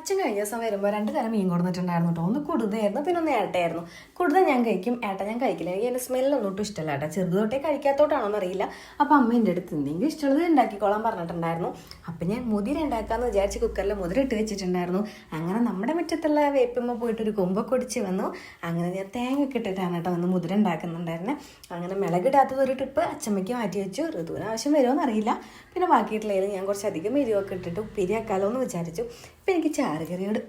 അച്ഛൻ കഴിഞ്ഞ ദിവസം വരുമ്പോൾ 2 തരം മീൻ കൊടുത്തിട്ടുണ്ടായിരുന്നു കേട്ടോ. ഒന്ന് കുടുതയായിരുന്നു, പിന്നെ ഒന്ന് ഏട്ടയായിരുന്നു. കുടുത ഞാൻ കഴിക്കും, ഏട്ട ഞാൻ കഴിക്കില്ല. എനിക്ക് അതിൻ്റെ സ്മെല്ലൊന്നും ഒട്ടും ഇഷ്ടമല്ല കേട്ടോ. ചെറുത് തൊട്ടേ കഴിക്കാത്തോട്ടാണോന്ന് അറിയില്ല. അപ്പോൾ അമ്മ എൻ്റെ അടുത്ത് എന്തെങ്കിലും ഇഷ്ടമുള്ളത് ഉണ്ടാക്കിക്കോളാൻ പറഞ്ഞിട്ടുണ്ടായിരുന്നു. അപ്പം ഞാൻ മുതിര ഉണ്ടാക്കാമെന്ന് വിചാരിച്ച് കുക്കറിൽ മുതിര ഇട്ട് വെച്ചിട്ടുണ്ടായിരുന്നു. അങ്ങനെ നമ്മുടെ മുറ്റത്തുള്ള വേപ്പിമ്മ പോയിട്ടൊരു കൊമ്പൊക്കെ ഒടിച്ച് വന്നു. അങ്ങനെ ഞാൻ തേങ്ങയൊക്കെ ഇട്ടിട്ടാണ് കേട്ടോ ഒന്ന് മുതിര ഉണ്ടാക്കുന്നുണ്ടായിരുന്നത്. അങ്ങനെ മിളകിടാത്തതൊരു ട്രിപ്പ് അച്ചമ്മയ്ക്ക് മാറ്റി വെച്ചു. ഋതുവിന് ആവശ്യം വരുമോ എന്നറിയില്ല. പിന്നെ ബാക്കിയിട്ടുള്ളതിൽ ഞാൻ കുറച്ചധികം എരിവൊക്കെ ഇട്ടിട്ട് ഉപ്പേരിയാക്കാലോ എന്ന് വിചാരിച്ചു. ഇപ്പം എനിക്ക് ചാറുകറിയോട്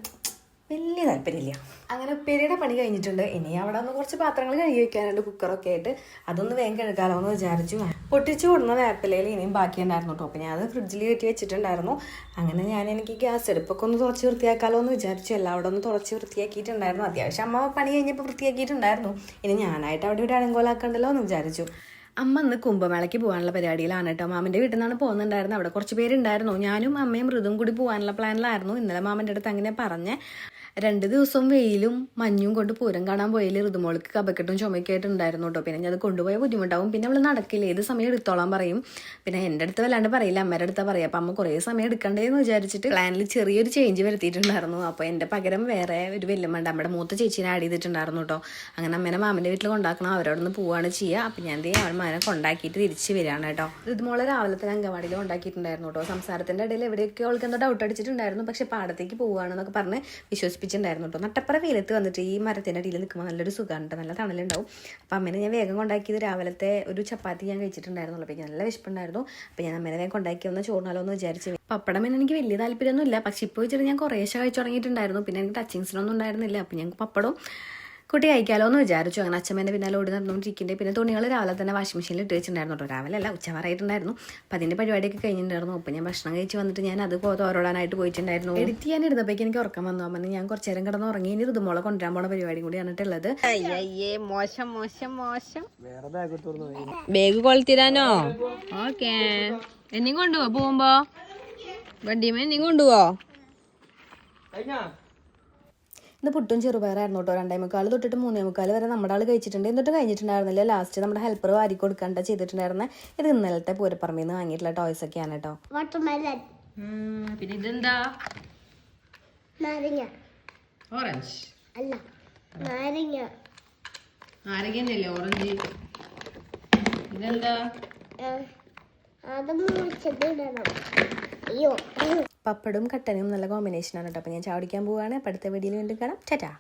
വലിയ താല്പര്യമില്ല. അങ്ങനെ ഉപ്പേരിയുടെ പണി കഴിഞ്ഞിട്ടുണ്ട്. ഇനി അവിടെ ഒന്ന് കുറച്ച് പാത്രങ്ങൾ കഴുകി വെക്കാനുണ്ട്, കുക്കറൊക്കെ ആയിട്ട്. അതൊന്ന് വേഗം കഴുകാലോ എന്ന് വിചാരിച്ചു. പൊട്ടിച്ച് കൊടുന്ന വേപ്പിലയിൽ ഇനിയും ബാക്കിയുണ്ടായിരുന്നു കേട്ടോ. അപ്പോൾ ഞാൻ അത് ഫ്രിഡ്ജിൽ കയറ്റി വെച്ചിട്ടുണ്ടായിരുന്നു. അങ്ങനെ എനിക്ക് ഗ്യാസ് അടുപ്പൊക്കെ ഒന്ന് തുറച്ച് വൃത്തിയാക്കാലോ എന്ന് വിചാരിച്ചു. എല്ലാം അവിടെ ഒന്ന് തുറച്ച് വൃത്തിയാക്കിയിട്ടുണ്ടായിരുന്നു. അത്യാവശ്യം അമ്മ പണി കഴിഞ്ഞപ്പോൾ വൃത്തിയാക്കിയിട്ടുണ്ടായിരുന്നു. ഇനി ഞാനായിട്ട് അവിടെ ഇവിടെ അണങ്കോലാക്കണ്ടല്ലോ എന്ന് വിചാരിച്ചു. അമ്മ ഇന്ന് കുംഭമേളയ്ക്ക് പോകാനുള്ള പരിപാടിയിലാണ് കേട്ടോ. മാമൻ്റെ വീട്ടിൽ നിന്നാണ് പോകുന്നുണ്ടായിരുന്നത്. അവിടെ കുറച്ച് പേരുണ്ടായിരുന്നു. ഞാനും അമ്മയും ഋതുവും കൂടി പോകാനുള്ള പ്ലാനിലായിരുന്നു. ഇന്നലെ മാമൻ്റെ അടുത്ത് അങ്ങനെ പറഞ്ഞ് 2 ദിവസം വെയിലും മഞ്ഞും കൊണ്ട് പൂരം കാണാൻ പോയാൽ ഋതുമോൾക്ക് കഫക്കെട്ടും ചുമയൊക്കെയായിട്ട് ഉണ്ടായിരുന്നു കേട്ടോ. പിന്നെ അത് കൊണ്ടുപോയാൽ ബുദ്ധിമുട്ടാവും. പിന്നെ അവൾ നടക്കില്ല, ഏത് സമയം എടുത്തോളാൻ പറയും. പിന്നെ എൻ്റെ അടുത്ത് വല്ലാണ്ട് പറയില്ല, അമ്മയുടെ അടുത്താ പറയുക. അപ്പം അമ്മ കുറേ സമയം എടുക്കണ്ടേന്ന് വിചാരിച്ചിട്ട് പ്ലാനിൽ ചെറിയൊരു ചേഞ്ച് വരുത്തിയിട്ടുണ്ടായിരുന്നു. അപ്പോൾ എൻ്റെ പകരം വേറെ ഒരു വല്യമ്മണ്ട്, നമ്മുടെ മൂത്ത ചേച്ചീനെ ആഡ് ചെയ്തിട്ടുണ്ടായിരുന്നു കേട്ടോ. അങ്ങനെ അമ്മേനെ മാമൻ്റെ വീട്ടിൽ കൊണ്ടാക്കണം, അവരോട് നിന്ന് പോവുകയാണ് ചെയ്യുക. അപ്പം ഞാൻ അവൻ മാനെ കൊണ്ടാക്കിയിട്ട് തിരിച്ച് വരികയാണ് കേട്ടോ. ഋതുമോളെ രാവിലെ തന്നെ അങ്കവാടിയിൽ കൊണ്ടാക്കിയിട്ടുണ്ടായിരുന്നു കേട്ടോ. സംസാരത്തിൻ്റെ ഇടയിൽ എവിടെയൊക്കെ അവൾക്ക് എന്തോ ഡൗട്ട് അടിച്ചിട്ടുണ്ടായിരുന്നു. പക്ഷേ പാടത്തേക്ക് പോവുകയാണെന്നൊക്കെ പറഞ്ഞ് വിശ്വസിപ്പിച്ചിട്ടുണ്ടായിരുന്നു കേട്ടോ. നട്ടപ്പുറ വെയിലത്ത് വന്നിട്ട് ഈ മരത്തിൻ്റെ അടിയിൽ നിൽക്കുമ്പോൾ നല്ലൊരു സുഖമാണ് കേട്ടോ, നല്ല തണലുണ്ടാവും. അപ്പം അമ്മേനെ ഞാൻ വേഗം കൊണ്ടാക്കിയത് രാവിലത്തെ ഒരു ചപ്പാത്തി ഞാൻ കഴിച്ചിട്ടുണ്ടായിരുന്നുള്ളൂ. അപ്പോൾ എനിക്ക് നല്ല വിശപ്പുണ്ടായിരുന്നു. അപ്പോൾ ഞാൻ അമ്മേനെ വേഗം കൊണ്ടാക്കി ഒന്ന് ചോറിനാലോ എന്ന് വിചാരിച്ച്. പപ്പടം പിന്നെ എനിക്ക് വലിയ താല്പര്യമൊന്നുമില്ല, പക്ഷേ ഇപ്പോൾ വെച്ചിട്ട് ഞാൻ കുറേശ്ശെ കഴിച്ചു തുടങ്ങിയിട്ടുണ്ടായിരുന്നു. പിന്നെ എനിക്ക് ടച്ചിങ്സിനൊന്നും ഉണ്ടായിരുന്നില്ല. അപ്പോൾ ഞങ്ങൾക്ക് പപ്പടവും കുട്ടി കഴിക്കാമല്ലോ എന്ന് വിചാരിച്ചു. അങ്ങനെ അച്ഛമ്മേൻ്റെ പിന്നാലെ ഓടി നടന്നുകൊണ്ടിരിക്കുന്നുണ്ട്. പിന്നെ തുണികൾ രാവിലെ തന്നെ വാഷിംഗ് മെഷീനിൽ ഇട്ട് വെച്ചിട്ടുണ്ടായിരുന്നു കേട്ടോ. രാവിലെ അല്ല, ഉച്ചവറായിട്ടുണ്ടായിരുന്നു. അപ്പോൾ അതിൻ്റെ പരിപാടിയൊക്കെ കഴിഞ്ഞിട്ടുണ്ടായിരുന്നു. അപ്പോൾ ഞാൻ ഭക്ഷണം കഴിച്ച് വന്നിട്ട് ഞാൻ അത് തോരോടാനായിട്ട് പോയിട്ടുണ്ടായിരുന്നു. എഡിറ്റ് ചെയ്യാൻ ഇരുന്നപ്പോഴേക്ക് എനിക്ക് ഉറക്കം വന്നു. അമ്മ ഞാൻ കുറച്ച് നേരം കിടന്ന് ഉറങ്ങി. ഇനി ഋതുമോളെ കൊണ്ടുവരാൻ പോണ പരിപാടി കൂടിയാണ് ഉള്ളത്. മോശം മോശം മോശം ബാഗ് കൊളുത്തിരാനോ? ഓക്കേ, എന്നെയും കൊണ്ടുപോ. പോകുമ്പോ വണ്ടിയമ്മ എന്നെയും കൊണ്ടുപോ. ഇന്ന് പുട്ടും ചെറുപയറായിരുന്നു കേട്ടോ. 2:45 തൊട്ടിട്ട് 3:45 വരെ നമ്മുടെ ആൾ കഴിച്ചിട്ടുണ്ട്. എന്നിട്ട് കഴിഞ്ഞിട്ടുണ്ടായിരുന്നില്ല. ലാസ്റ്റ് നമ്മുടെ ഹെൽപ്പർ വാരി കൊടുക്കാണ്ട ചെയ്തിട്ടുണ്ടായിരുന്നത്. ഇത് ഇന്നലത്തെ പൂരപ്പറമ്പിൽ നിന്ന് വാങ്ങിയിട്ടുള്ള ടോയ്സ് ഒക്കെയാണ് കേട്ടോ. പിന്നെ ഇതെന്താ? ഓറഞ്ച് അല്ല, നാരങ്ങ. നാരങ്ങന്നല്ലേ ഓറഞ്ച്? ഇതെന്താ? പപ്പടും കട്ടനും നല്ല കോമ്പിനേഷനാണ് കേട്ടോ. അപ്പോൾ ഞാൻ ചാടിക്കാൻ പോവുകയാണ്. അടുത്ത വീഡിയോയിൽ വീണ്ടും കാണാം. ടാറ്റാ.